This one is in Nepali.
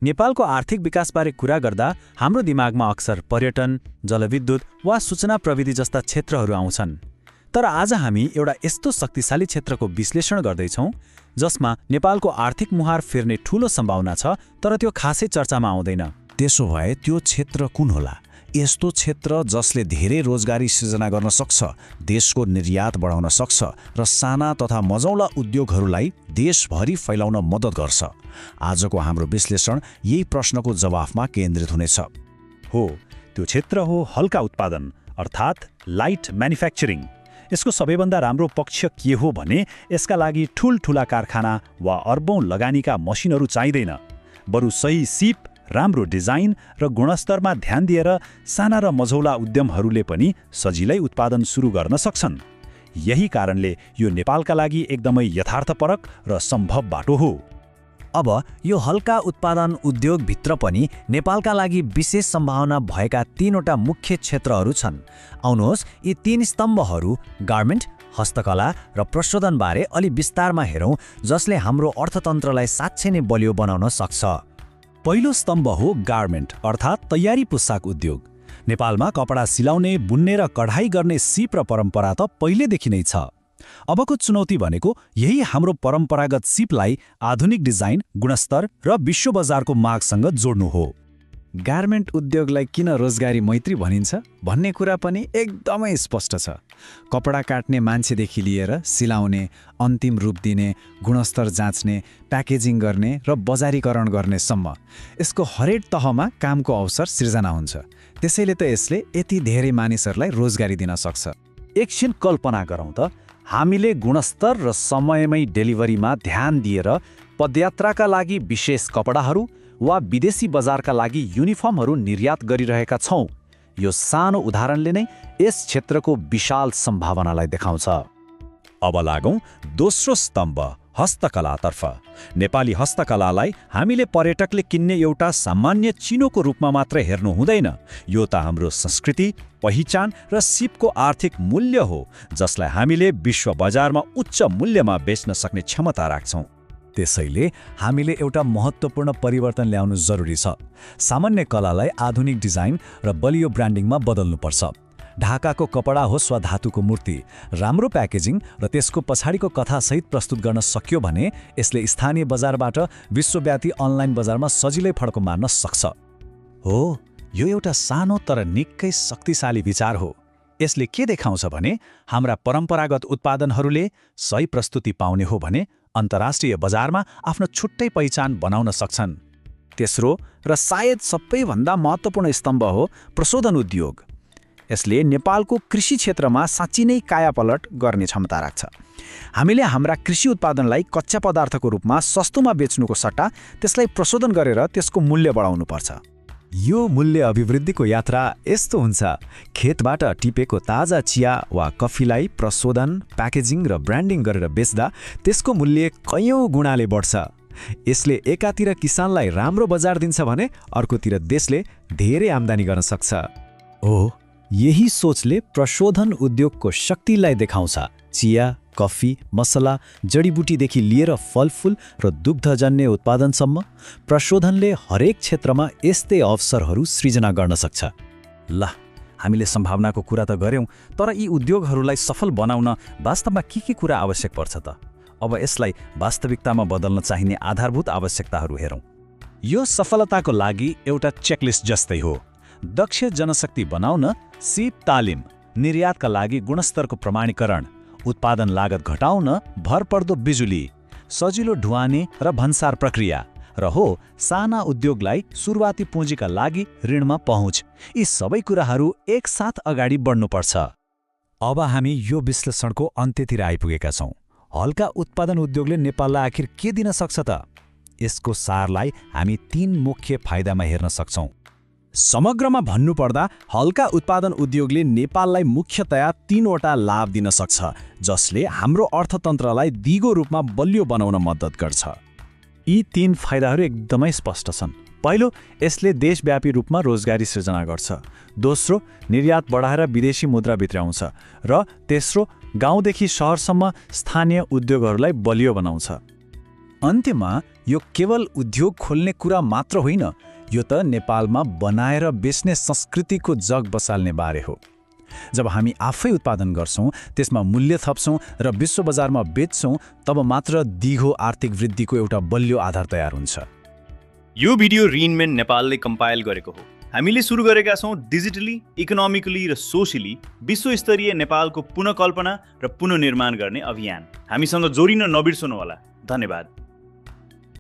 नेपालको आर्थिक विकासबारे कुरा गर्दा हाम्रो दिमागमा अक्सर पर्यटन, जलविद्युत वा सूचना प्रविधि जस्ता क्षेत्रहरू आउँछन्। तर आज हामी एउटा यस्तो शक्तिशाली क्षेत्रको विश्लेषण गर्दैछौँ जसमा नेपालको आर्थिक मुहार फेर्ने ठूलो सम्भावना छ, तर त्यो खासै चर्चामा आउँदैन। त्यसो भए त्यो क्षेत्र कुन होला? यस्तो क्षेत्र जसले धेरै रोजगारी सृजना गर्न सक्छ, देशको निर्यात बढाउन सक्छ र साना तथा मझौला उद्योगहरूलाई देशभरि फैलाउन मद्दत गर्छ। आजको हाम्रो विश्लेषण यही प्रश्नको जवाफमा केन्द्रित हुनेछ। हो, त्यो क्षेत्र हो हल्का उत्पादन अर्थात् लाइट म्यानुफ्याक्चरिङ। यसको सबैभन्दा राम्रो पक्ष के हो भने यसका लागि ठूलठूला कारखाना वा अर्बौं लगानीका मसिनहरू चाहिँदैन। बरु सही सिप, राम्रो डिजाइन र गुणस्तरमा ध्यान दिएर साना र मझौला उद्यमहरूले पनि सजिलै उत्पादन सुरु गर्न सक्छन्। यही कारणले यो नेपालका लागि एकदमै यथार्थपरक र सम्भव बाटो हो। अब यो हल्का उत्पादन उद्योगभित्र पनि नेपालका लागि विशेष सम्भावना भएका तीनवटा मुख्य क्षेत्रहरू छन्। आउनुहोस् यी तीन स्तम्भहरू गार्मेन्ट, हस्तकला र प्रशोधनबारे अलि विस्तारमा हेरौँ, जसले हाम्रो अर्थतन्त्रलाई साँच्चै नै बलियो बनाउन सक्छ। पहिलो स्तम्भ हो गार्मेन्ट अर्थात् तयारी पोसाक उद्योग। नेपालमा कपडा सिलाउने, बुन्ने र कढाई गर्ने सिप र परम्परा त पहिलेदेखि नै छ। अबको चुनौती भनेको यही हाम्रो परम्परागत सिपलाई आधुनिक डिजाइन, गुणस्तर र विश्व बजारको मागसँग जोड्नु हो। गार्मेन्ट उद्योगलाई किन रोजगारी मैत्री भनिन्छ भन्ने कुरा पनि एकदमै स्पष्ट छ। कपडा काट्ने मान्छेदेखि लिएर सिलाउने, अन्तिम रूप दिने, गुणस्तर जाँच्ने, प्याकेजिङ गर्ने र बजारीकरण गर्नेसम्म यसको हरेक तहमा कामको अवसर सिर्जना हुन्छ। त्यसैले त यसले यति धेरै मानिसहरूलाई रोजगारी दिन सक्छ। एकछिन कल्पना गरौँ त, हामीले गुणस्तर र समयमै डेलिभरीमा ध्यान दिएर पदयात्राका लागि विशेष कपडाहरू वा विदेशी बजारका लागि युनिफर्महरू निर्यात गरिरहेका छौँ। यो सानो उदाहरणले नै यस क्षेत्रको विशाल सम्भावनालाई देखाउँछ। अब लागौँ दोस्रो स्तम्भ हस्तकलातर्फ। नेपाली हस्तकलालाई हामीले पर्यटकले किन्ने एउटा सामान्य चिनोको रूपमा मात्र हेर्नु हुँदैन। यो त हाम्रो संस्कृति, पहिचान र सिपको आर्थिक मूल्य हो, जसलाई हामीले विश्व बजारमा उच्च मूल्यमा बेच्न सक्ने क्षमता राख्छौँ। त्यसैले हामीले एउटा महत्त्वपूर्ण परिवर्तन ल्याउनु जरुरी छ। सामान्य कलालाई आधुनिक डिजाइन र बलियो ब्रान्डिङमा बदल्नुपर्छ। ढाकाको कपडा होस् वा धातुको मूर्ति, राम्रो प्याकेजिङ र त्यसको पछाडिको कथासहित प्रस्तुत गर्न सक्यो भने यसले स्थानीय बजारबाट विश्वव्यापी अनलाइन बजारमा सजिलै फड्को मार्न सक्छ। हो, यो एउटा सानो तर निकै शक्तिशाली विचार हो। यसले के देखाउँछ भने हाम्रा परम्परागत उत्पादनहरूले सही प्रस्तुति पाउने हो भने अन्तर्राष्ट्रिय बजारमा आफ्नो छुट्टै पहिचान बनाउन सक्छन्। तेस्रो र सायद सबैभन्दा महत्त्वपूर्ण स्तम्भ हो प्रशोधन उद्योग। यसले नेपालको कृषि क्षेत्रमा साँच्चै नै कायापलट गर्ने क्षमता राख्छ। हामीले हाम्रा कृषि उत्पादनलाई कच्चा पदार्थको रूपमा सस्तोमा बेच्नुको सट्टा त्यसलाई प्रशोधन गरेर त्यसको मूल्य बढाउनुपर्छ। यो मूल्य अभिवृद्धिको यात्रा यस्तो हुन्छ। खेतबाट टिपेको ताजा चिया वा कफीलाई प्रशोधन, प्याकेजिङ र ब्रान्डिङ गरेर बेच्दा त्यसको मूल्य कयौँ गुणाले बढ्छ। यसले एकातिर किसानलाई राम्रो बजार दिन्छ भने अर्कोतिर देशले धेरै आम्दानी गर्न सक्छ। ओ, यही सोचले प्रशोधन उद्योगको शक्तिलाई देखाउँछ। चिया, कफी, मसला, जडीबुटीदेखि लिएर फलफुल र दुग्धजन्य उत्पादनसम्म प्रशोधनले हरेक क्षेत्रमा यस्तै अवसरहरू सृजना गर्न सक्छ। ल, हामीले सम्भावनाको कुरा त गर्यौँ, तर यी उद्योगहरूलाई सफल बनाउन वास्तवमा के कुरा आवश्यक पर्छ त? अब यसलाई वास्तविकतामा बदल्न चाहिने आधारभूत आवश्यकताहरू हेरौँ। यो सफलताको लागि एउटा चेकलिस्ट जस्तै हो। दक्ष जनशक्ति बनाउन सिप तालिम, निर्यातका लागि गुणस्तरको प्रमाणीकरण, उत्पादन लागत घटाउन भरपर्दो बिजुली, सजिलो ढुवानी र भन्सार प्रक्रिया, र हो साना उद्योगलाई सुरुवाती पुँजीका लागि ऋणमा पहुँच। यी सबै कुराहरू एकसाथ अगाडि बढ्नुपर्छ। अब हामी यो विश्लेषणको अन्त्यतिर आइपुगेका छौँ। हल्का उत्पादन उद्योगले नेपाललाई आखिर के दिन सक्छ त? यसको सारलाई हामी तीन मुख्य फाइदामा हेर्न सक्छौँ। समग्रमा भन्नुपर्दा हल्का उत्पादन उद्योगले नेपाललाई मुख्यतया तीनवटा लाभ दिन सक्छ, जसले हाम्रो अर्थतन्त्रलाई दिगो रूपमा बलियो बनाउन मद्दत गर्छ। यी तीन फाइदाहरू एकदमै स्पष्ट छन्। पहिलो, यसले देशव्यापी रूपमा रोजगारी सृजना गर्छ। दोस्रो, निर्यात बढाएर विदेशी मुद्रा भित्राउँछ। र तेस्रो, गाउँदेखि शहरसम्म स्थानीय उद्योगहरूलाई बलियो बनाउँछ। अन्त्यमा यो केवल उद्योग खोल्ने कुरा मात्र होइन, यो त नेपालमा बनाएर बेच्ने संस्कृतिको जग बसाल्ने बारे हो। जब हामी आफै उत्पादन गर्छौं, त्यसमा मूल्य थप्छौं र विश्व बजारमा बेच्छौं, तब मात्र दिगो आर्थिक वृद्धिको एउटा बलियो आधार तयार हुन्छ। यो भिडियो रिनमेन नेपालले कम्पाइल गरेको हो। हामीले सुरु गरेका छौं डिजिटली, इकोनोमिकली र सोशली विश्वस्तरीय नेपालको पुनःकल्पना र पुनर्निर्माण गर्ने अभियान। हामीसँग जोडिन नबिर्सनुहोला। धन्यवाद।